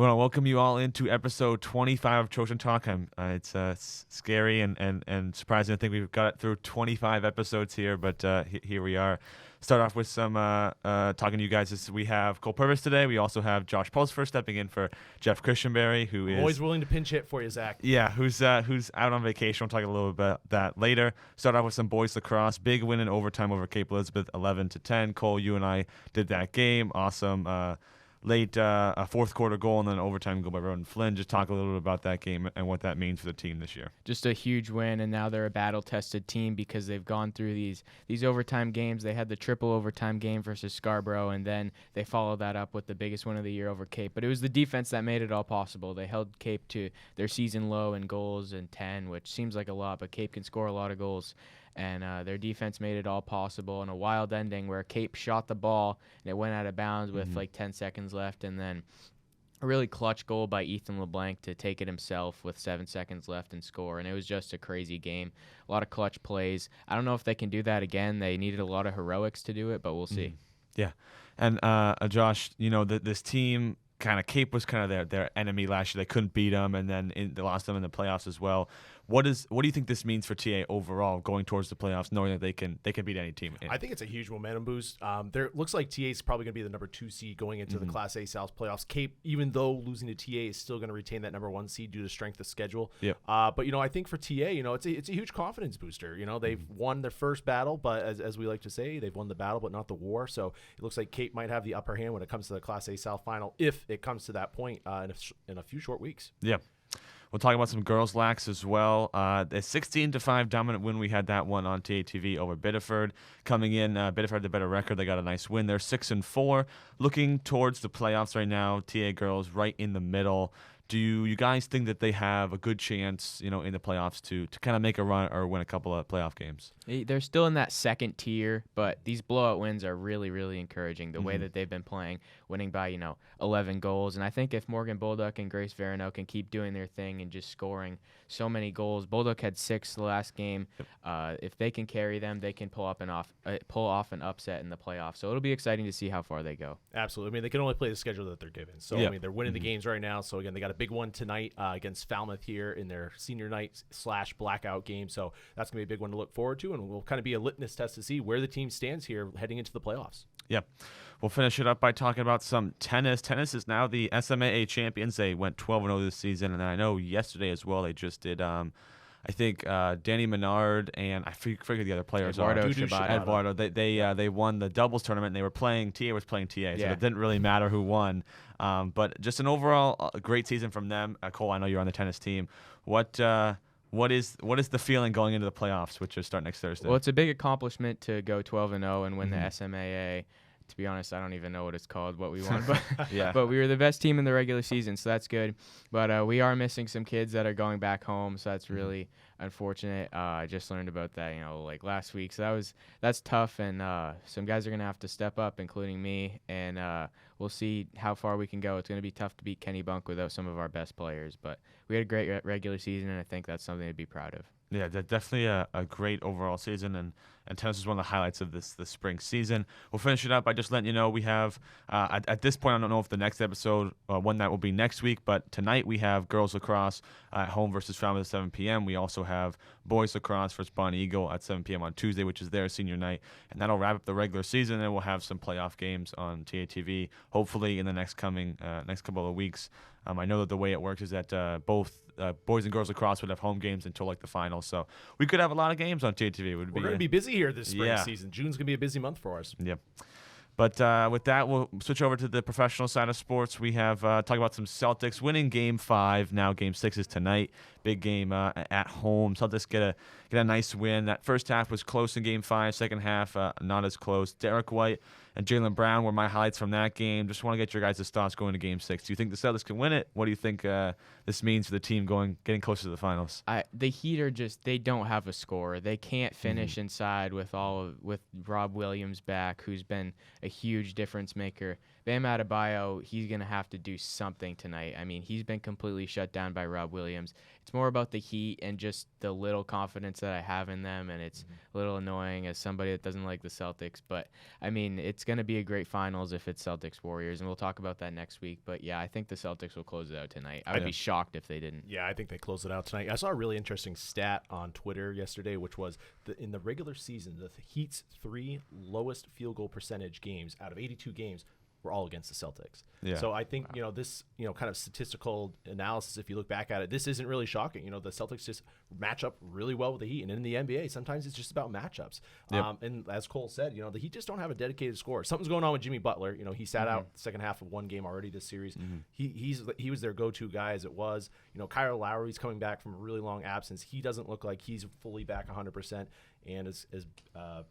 We want to welcome you all into episode 25 of Trojan Talk. It's scary and surprising to think we've got it through 25 episodes here, but here we are. Start off with some talking to you guys. We have Cole Purvis today. We also have Josh Pulsifer stepping in for Jeff Christianberry, who is always willing to pinch hit for you, Zach. Yeah, who's out on vacation. We'll talk a little bit about that later. Start off with some boys lacrosse. Big win in overtime over Cape Elizabeth, 11-10. Cole, you and I did that game. Awesome. Late fourth quarter goal and then an overtime goal by Roden Flynn. Just talk a little bit about that game and what that means for the team this year. Just a huge win, and now they're a battle-tested team because they've gone through these overtime games. They had the triple overtime game versus Scarborough, and then they followed that up with the biggest win of the year over Cape. But it was the defense that made it all possible. They held Cape to their season low in goals and 10, which seems like a lot, but Cape can score a lot of goals. And their defense made it all possible in a wild ending where Cape shot the ball and it went out of bounds with like 10 seconds left, and then a really clutch goal by Ethan LeBlanc to take it himself with 7 seconds left and score. And it was just a crazy game. A lot of clutch plays. I don't know if they can do that again. They needed a lot of heroics to do it, but we'll see. Yeah. And Josh, this team, kind of Cape was kind of their enemy last year. They couldn't beat them, and then they lost them in the playoffs as well. What do you think this means for TA overall going towards the playoffs, knowing that they can beat any team? I think it's a huge momentum boost. There looks like TA is probably going to be the number 2 seed going into the Class A South playoffs. Cape, even though losing to TA, is still going to retain that number 1 seed due to strength of schedule. Yeah. But I think for TA, it's a huge confidence booster. They've won their first battle, but as we like to say, they've won the battle but not the war. So it looks like Cape might have the upper hand when it comes to the Class A South final, if it comes to that point in a few short weeks. Yeah. We'll talk about some girls lax as well. The 16-5 dominant win, we had that one on TATV over Biddeford. Coming in, Biddeford had the better record. They got a nice win. They're 6-4. Looking towards the playoffs right now, TA girls right in the middle. Do you guys think that they have a good chance, in the playoffs to kind of make a run or win a couple of playoff games? They're still in that second tier, but these blowout wins are really, really encouraging. The way that they've been playing, winning by 11 goals, and I think if Morgan Bolduc and Grace Verano can keep doing their thing and just scoring so many goals, Bolduc had 6 the last game. If they can carry them, they can pull off an upset in the playoffs. So it'll be exciting to see how far they go. Absolutely. I mean, they can only play the schedule that they're given. So Yeah. I mean, they're winning the games right now. So again, they got a big one tonight against Falmouth here in their senior night / blackout game. So that's going to be a big one to look forward to, and will kind of be a litmus test to see where the team stands here heading into the playoffs. Yeah. We'll finish it up by talking about some tennis. Tennis is now the SMAA champions. They went 12-0 this season, and then I know yesterday as well they just did I think Danny Menard and I forget the other players. Eduardo. They won the doubles tournament, and they were playing TA, so it didn't really matter who won. But just an overall great season from them. Cole, I know you're on the tennis team. What is the feeling going into the playoffs, which will start next Thursday? Well, it's a big accomplishment to go 12-0 and win the SMAA. To be honest, I don't even know what it's called, what we won, but but we were the best team in the regular season, so that's good. But we are missing some kids that are going back home, so that's really unfortunate. I just learned about that, like last week, so that's tough, and some guys are gonna have to step up, including me, and we'll see how far we can go. It's gonna be tough to beat Kenny Bunk without some of our best players, but we had a great regular season, and I think that's something to be proud of. Yeah, definitely a great overall season, and tennis is one of the highlights of this spring season. We'll finish it up by just letting you know we have, at this point, I don't know if the next episode, one that will be next week, but tonight we have girls lacrosse at home versus Falmouth at 7 p.m. We also have boys lacrosse versus Bonnie Eagle at 7 p.m. on Tuesday, which is their senior night, and that'll wrap up the regular season, and we'll have some playoff games on TATV, hopefully in the next couple of weeks. I know that the way it works is that both boys and girls lacrosse would have home games until like the finals, so we could have a lot of games on TATV. We're going to be busy here this spring season. June's going to be a busy month for us. Yep. But with that, we'll switch over to the professional side of sports. We have talk about some Celtics winning Game 5. Now Game 6 is tonight. Big game at home. Celtics get a nice win. That first half was close in Game 5. Second half, not as close. Derek White and Jaylen Brown were my highlights from that game. Just want to get your guys' thoughts going to Game 6. Do you think the Celtics can win it? What do you think this means for the team getting closer to the finals? The Heat are they don't have a scorer. They can't finish inside with Rob Williams back, who's been a huge difference maker. Bam Adebayo, he's going to have to do something tonight. I mean, he's been completely shut down by Rob Williams. It's It's more about the Heat and just the little confidence that I have in them, and it's a little annoying as somebody that doesn't like the Celtics. But, I mean, it's going to be a great finals if it's Celtics-Warriors, and we'll talk about that next week. But, yeah, I think the Celtics will close it out tonight. I would be shocked if they didn't. Yeah, I think they close it out tonight. I saw a really interesting stat on Twitter yesterday, which was in the regular season, the Heat's 3 lowest field goal percentage games out of 82 games were all against the Celtics. Yeah. So I think, this, kind of statistical analysis, if you look back at it, this isn't really shocking. The Celtics just match up really well with the Heat. And in the NBA, sometimes it's just about matchups. Yep. And as Cole said, the Heat just don't have a dedicated scorer. Something's going on with Jimmy Butler. He sat out the second half of one game already this series. He was their go-to guy as it was. Kyle Lowry's coming back from a really long absence. He doesn't look like he's fully back 100%. And as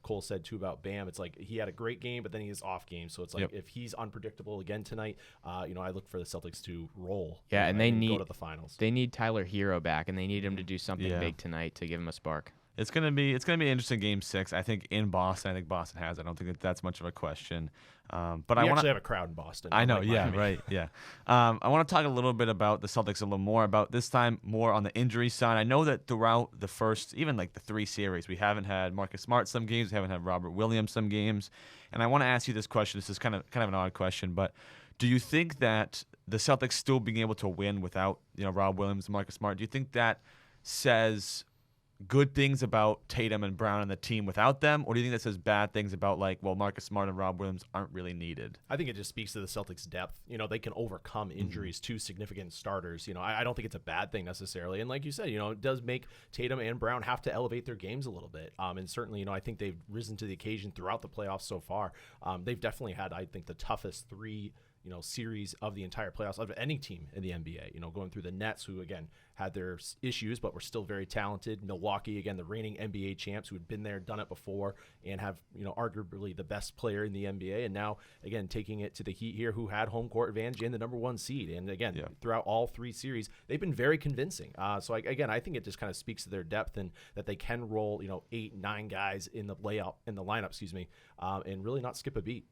Cole said, too, about Bam, it's like he had a great game, but then he has off games. So it's like if he's unpredictable again tonight, I look for the Celtics to roll. Yeah, and they need go to the finals. They need Tyler Hero back, and they need him to do something big tonight to give him a spark. It's gonna be an interesting Game 6. I think in Boston. I think Boston has. I don't think that's much of a question. But I want to have a crowd in Boston. I know. Yeah. Right. Yeah. I want to talk a little bit about the Celtics a little more about this time more on the injury side. I know that throughout the first, even like the 3 series, we haven't had Marcus Smart some games. We haven't had Robert Williams some games. And I want to ask you this question. This is kind of an odd question, but do you think that the Celtics still being able to win without Rob Williams and Marcus Smart? Do you think that says good things about Tatum and Brown and the team without them, or do you think that says bad things about Marcus Smart and Rob Williams aren't really needed? I think it just speaks to the Celtics' depth. They can overcome injuries to significant starters. I don't think it's a bad thing necessarily. And like you said, it does make Tatum and Brown have to elevate their games a little bit. And certainly, I think they've risen to the occasion throughout the playoffs so far. They've definitely had, I think, the toughest 3 series of the entire playoffs of any team in the NBA. Going through the Nets, who again had their issues but were still very talented. Milwaukee, again, the reigning NBA champs who had been there, done it before, and have arguably the best player in the NBA. And now again taking it to the Heat here, who had home court advantage and the #1 seed. And again, throughout all 3 series, they've been very convincing. I think it just kind of speaks to their depth and that they can roll 8, 9 guys in the lineup, and really not skip a beat.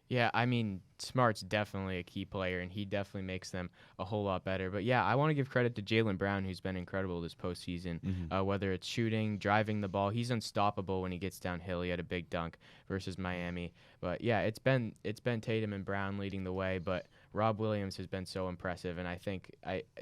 Yeah, I mean, Smart's definitely a key player, and he definitely makes them a whole lot better. But, yeah, I want to give credit to Jaylen Brown, who's been incredible this postseason, whether it's shooting, driving the ball. He's unstoppable when he gets downhill. He had a big dunk versus Miami. But, yeah, it's been Tatum and Brown leading the way, but Rob Williams has been so impressive, and I think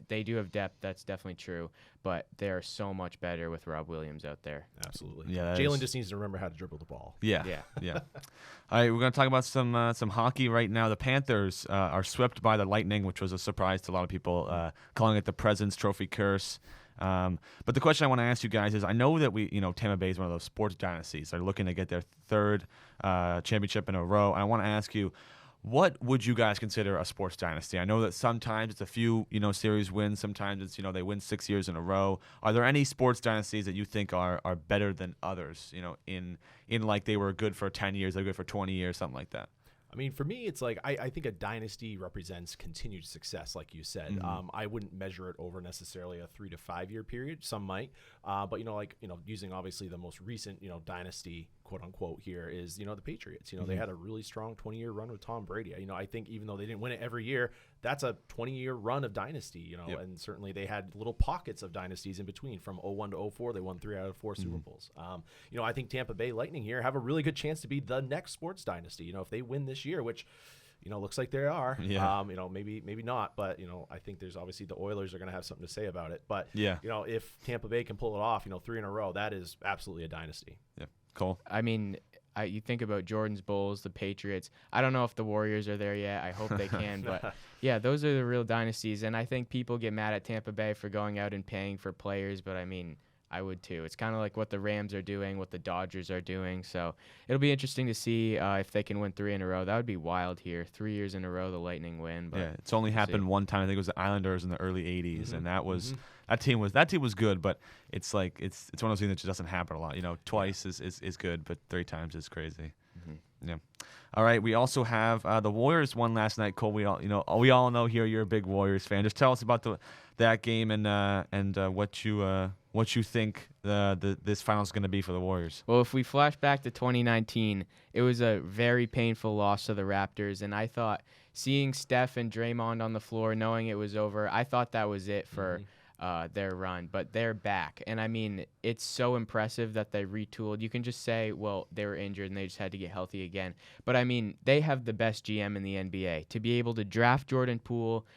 they do have depth. That's definitely true, but they are so much better with Rob Williams out there. Absolutely. Yeah, Jaylen just needs to remember how to dribble the ball. Yeah. All right, we're going to talk about some hockey right now. The Panthers are swept by the Lightning, which was a surprise to a lot of people, calling it the President's Trophy curse. But the question I want to ask you guys is, I know that Tampa Bay is one of those sports dynasties. They're looking to get their 3rd championship in a row. I want to ask you, what would you guys consider a sports dynasty? I know that sometimes it's a few, series wins. Sometimes it's, they win 6 years in a row. Are there any sports dynasties that you think are better than others? In like they were good for 10 years, they're good for 20 years, something like that. I mean, for me, it's like I think a dynasty represents continued success, like you said. I wouldn't measure it over necessarily a 3 to 5 year period. Some might, but using obviously the most recent dynasty, quote unquote, here is the Patriots. They had a really strong 20-year run with Tom Brady. I think even though they didn't win it every year, that's a 20-year run of dynasty. And certainly they had little pockets of dynasties in between. From 01 to 04, they won 3 out of 4 Super Bowls. I think Tampa Bay Lightning here have a really good chance to be the next sports dynasty. If they win this year, which looks like they are. Maybe not, but I think there's obviously the Oilers are going to have something to say about it. But if Tampa Bay can pull it off, 3 in a row, that is absolutely a dynasty. Yeah, cool. I mean, you think about Jordan's Bulls, the Patriots. I don't know if the Warriors are there yet. I hope they can, but yeah, those are the real dynasties. And I think people get mad at Tampa Bay for going out and paying for players, but I mean, I would too. It's kind of like what the Rams are doing, what the Dodgers are doing. So it'll be interesting to see if they can win 3 in a row. That would be wild here. 3 years in a row, the Lightning win. But yeah, it's only happened one time. I think it was the Islanders in the early '80s, and that was that team was good. But it's like it's one of those things that just doesn't happen a lot. Twice is good, but 3 times is crazy. Yeah. All right. We also have the Warriors won last night. Cole, we all know here you're a big Warriors fan. Just tell us about that game and what you think this final is going to be for the Warriors. Well, if we flash back to 2019, it was a very painful loss to the Raptors, and I thought seeing Steph and Draymond on the floor, knowing it was over, I thought that was it for their run, but they're back. And I mean, it's so impressive that they retooled. You can just say, well, they were injured and they just had to get healthy again. But I mean, they have the best GM in the NBA. To be able to draft Jordan Poole,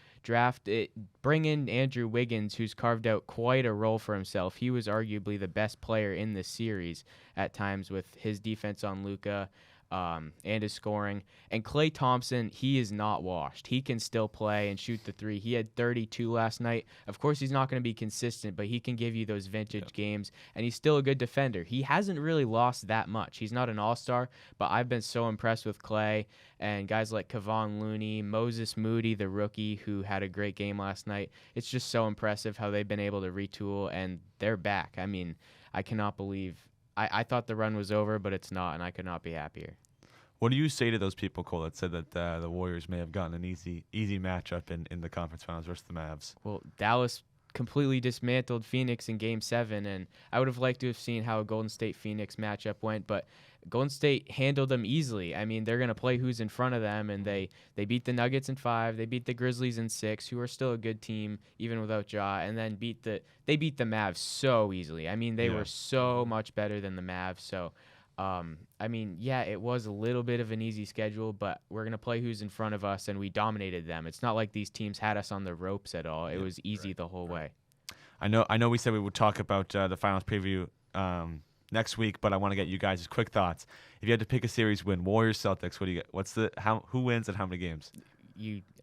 bring in Andrew Wiggins, who's carved out quite a role for himself. He was arguably the best player in this series at times with his defense on Luka. And his scoring. And Klay Thompson, he is not washed. He can still play and shoot the three. He had 32 last night. Of course, he's not going to be consistent, but he can give you those vintage games, and he's still a good defender. He hasn't really lost that much. He's not an all-star, but I've been so impressed with Klay and guys like Kevon Looney, Moses Moody, the rookie, who had a great game last night. It's just so impressive how they've been able to retool, and they're back. I mean, I cannot believe I thought the run was over, but it's not, and I could not be happier. What do you say to those people, Cole, that said that the Warriors may have gotten an easy matchup in the conference finals versus the Mavs? Well, Dallas completely dismantled Phoenix in Game 7, and I would have liked to have seen how a Golden State-Phoenix matchup went, but Golden State handled them easily. I mean, they're going to play who's in front of them, and they beat the Nuggets in 5, they beat the Grizzlies in 6, who are still a good team even without Ja, and then they beat the Mavs so easily. I mean, they were so much better than the Mavs, so I mean, yeah, it was a little bit of an easy schedule, but we're going to play who's in front of us, and we dominated them. It's not like these teams had us on the ropes at all. It was easy the whole way. I know we said we would talk about the finals preview next week, but I want to get you guys' quick thoughts. If you had to pick a series win, Warriors, Celtics, what do you get? Who wins and how many games?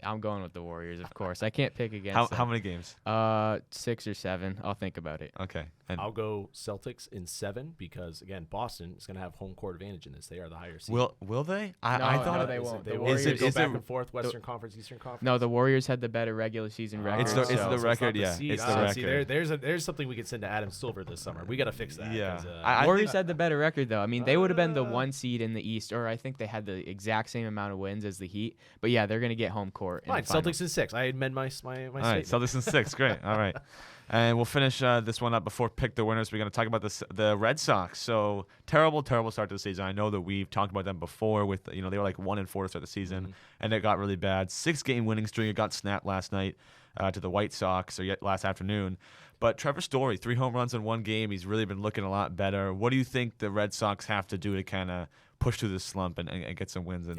I'm going with the Warriors, of course. I can't pick against them. How many games? 6 or 7. I'll think about it. Okay. And I'll go Celtics in 7 because, again, Boston is going to have home court advantage in this. They are the higher seed. Will they? I thought no, they won't. The Warriors Warriors go is back it- and forth, Western Conference, Eastern Conference. No, the Warriors had the better regular season record. It's the so- record, it's yeah. It's the the record. See, there's something we could send to Adam Silver this summer. We got to fix that. Yeah. 'cause, I Warriors think- had the better record, though. I mean, they would have been the 1 seed in the East, or I think they had the exact same amount of wins as the Heat. But yeah, they're going to get home court. Fine, Celtics in 6. I amend my All right, statement. Celtics in 6. Great. All right. And we'll finish this one up before pick the winners. We're going to talk about the Red Sox. So terrible start to the season. I know that we've talked about them before. With they were like 1-4 to start the season, and it got really bad. 6-game winning streak. It got snapped last night to the White Sox, or last afternoon. But Trevor Story, 3 home runs in 1 game. He's really been looking a lot better. What do you think the Red Sox have to do to kind of push through this slump and get some wins on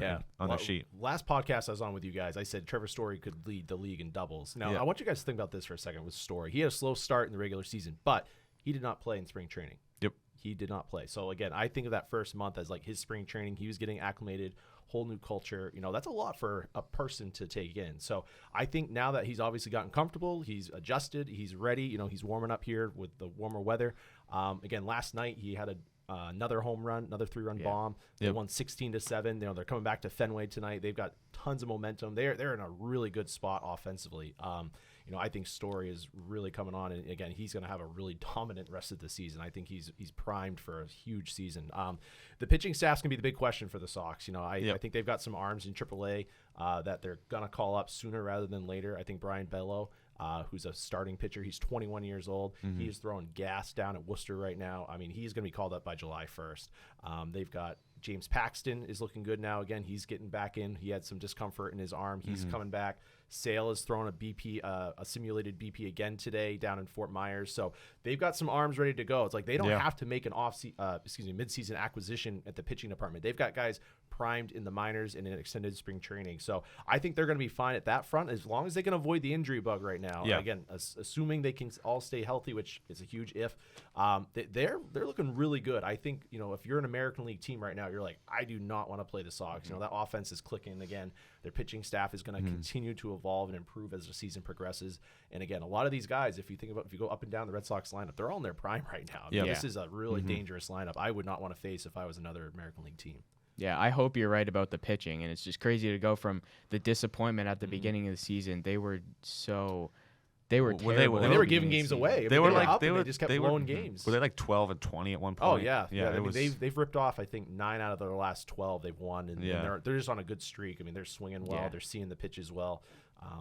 their sheet? Last podcast I was on with you guys, I said Trevor Story could lead the league in doubles. Now, I want you guys to think about this for a second with Story. He had a slow start in the regular season, but he did not play in spring training. Yep. He did not play. So, again, I think of that first month as like his spring training. He was getting acclimated, whole new culture. That's a lot for a person to take in. So I think now that he's obviously gotten comfortable, he's adjusted, he's ready. He's warming up here with the warmer weather. Again, last night he had another home run, another 3-run bomb. They won 16-7. They're coming back to Fenway tonight. They've got tons of momentum. They're in a really good spot offensively. I think Story is really coming on, and again, he's going to have a really dominant rest of the season. I think he's primed for a huge season. The pitching staff's going to be the big question for the Sox. I think they've got some arms in AAA that they're going to call up sooner rather than later. I think Brian Bello, who's a starting pitcher, he's 21 years old. He is throwing gas down at Worcester right now. I mean, he's going to be called up by July 1st. They've got James Paxton is looking good now. Again, he's getting back in. He had some discomfort in his arm. He's coming back. Sale is throwing a BP, a simulated BP again today down in Fort Myers. So they've got some arms ready to go. It's like they don't have to make an mid-season acquisition at the pitching department. They've got guys primed in the minors and in extended spring training. So I think they're going to be fine at that front as long as they can avoid the injury bug right now. Yeah. Again, assuming they can all stay healthy, which is a huge if. They're looking really good. I think if you're an American League team right now, you're like, I do not want to play the Sox. That offense is clicking again. Their pitching staff is going to continue to evolve and improve as the season progresses. And again, a lot of these guys, if you go up and down the Red Sox lineup, they're all in their prime right now. This is a really dangerous lineup. I would not want to face if I was another American League team. Yeah, I hope you're right about the pitching, and it's just crazy to go from the disappointment at the beginning of the season. They were terrible. They were giving games away. They just kept blowing games. Were they like 12-20 at one point? Oh yeah. It they've ripped off. I think 9 out of their last 12 they've won, and they're just on a good streak. I mean, they're swinging well. They're seeing the pitches well.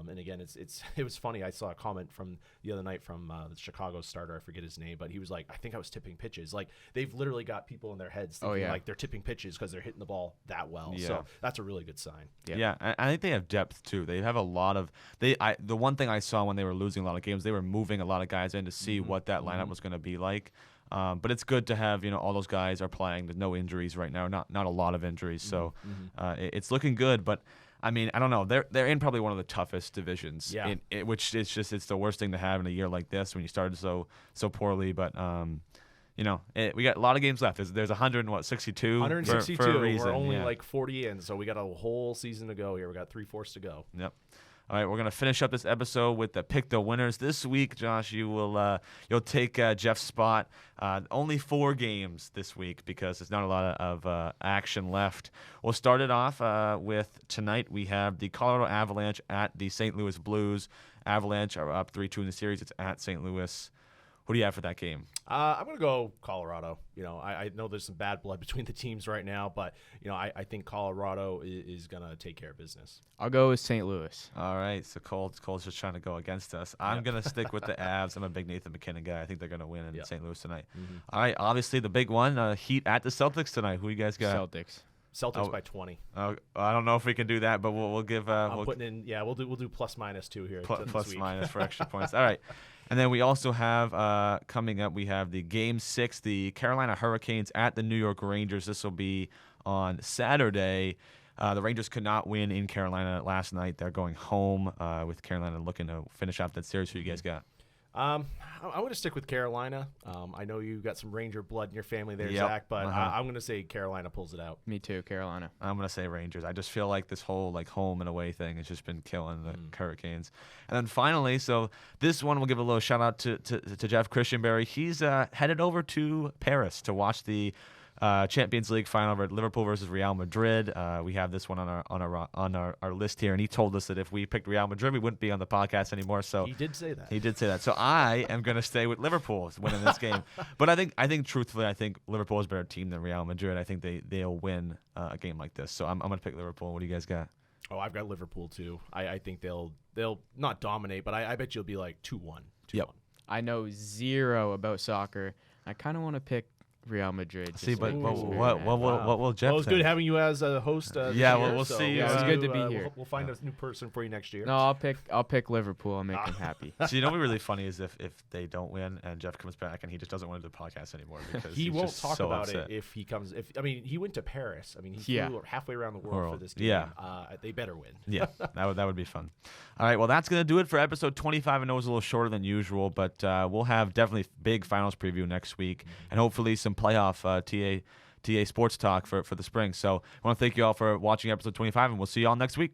And again, it was funny. I saw a comment from the other night from the Chicago starter. I forget his name, but he was like, I think I was tipping pitches. Like, they've literally got people in their heads thinking like they're tipping pitches because they're hitting the ball that well. Yeah. So that's a really good sign. Yeah, I think they have depth too. They have a lot of the one thing I saw when they were losing a lot of games, they were moving a lot of guys in to see what that lineup was going to be like. But it's good to have all those guys are playing. There's no injuries right now, not a lot of injuries, so it's looking good. But I mean, I don't know. They're in probably one of the toughest divisions. Yeah. Which it's the worst thing to have in a year like this when you started so poorly. But we got a lot of games left. There's 162. 162. For a reason. We're only like 40 in, so we got a whole season to go here. We got 3/4 to go. Yep. All right, we're gonna finish up this episode with the pick the winners this week. Josh, you'll take Jeff's spot. Only 4 games this week because there's not a lot of action left. We'll start it off with tonight. We have the Colorado Avalanche at the St. Louis Blues. Avalanche are up 3-2 in the series. It's at St. Louis. Who do you have for that game? I'm going to go Colorado. I know there's some bad blood between the teams right now, but, I think Colorado is going to take care of business. I'll go with St. Louis. All right, so Cole's just trying to go against us. I'm going to stick with the Avs. I'm a big Nathan McKinnon guy. I think they're going to win in St. Louis tonight. All right, obviously the big one, Heat at the Celtics tonight. Who you guys got? Celtics by 20. I don't know if we can do that, but we'll give. I'm putting in. Yeah, we'll do +-2 here. Plus minus for extra points. All right, and then we also have coming up. We have the Game 6, the Carolina Hurricanes at the New York Rangers. This will be on Saturday. The Rangers could not win in Carolina last night. They're going home with Carolina looking to finish off that series. Who you guys got? I'm going to stick with Carolina. I know you got some Ranger blood in your family there, Zach, but I'm going to say Carolina pulls it out. Me too, Carolina. I'm going to say Rangers. I just feel like this whole home and away thing has just been killing the Hurricanes. And then finally, so this one we'll give a little shout out to Jeff Christianberry. He's headed over to Paris to watch the Champions League final, Liverpool versus Real Madrid. We have this one on our list here, and he told us that if we picked Real Madrid, we wouldn't be on the podcast anymore. So he did say that. He did say that. So I am going to stay with Liverpool winning this game. But I think truthfully, I think Liverpool is a better team than Real Madrid. I think they'll win a game like this. So I'm going to pick Liverpool. What do you guys got? Oh, I've got Liverpool too. I think they'll not dominate, but I bet you'll be like 2-1. Yep. I know zero about soccer. I kind of want to pick Real Madrid. See, but what will Jeff? Well, it's good having you as a host. We'll see. Yeah, it's good to be here. We'll find a new person for you next year. No, I'll pick Liverpool. I'll make him happy. So what'd be really funny is if they don't win and Jeff comes back and he just doesn't want to do the podcast anymore because he won't talk so about upset. it if he comes. He went to Paris. He flew halfway around the world for this game. Yeah. They better win. Yeah, that would be fun. All right, well that's gonna do it for episode 25. I know it was a little shorter than usual, but we'll have definitely big finals preview next week and hopefully some playoff TA sports talk for the spring. So I want to thank you all for watching episode 25, and we'll see you all next week.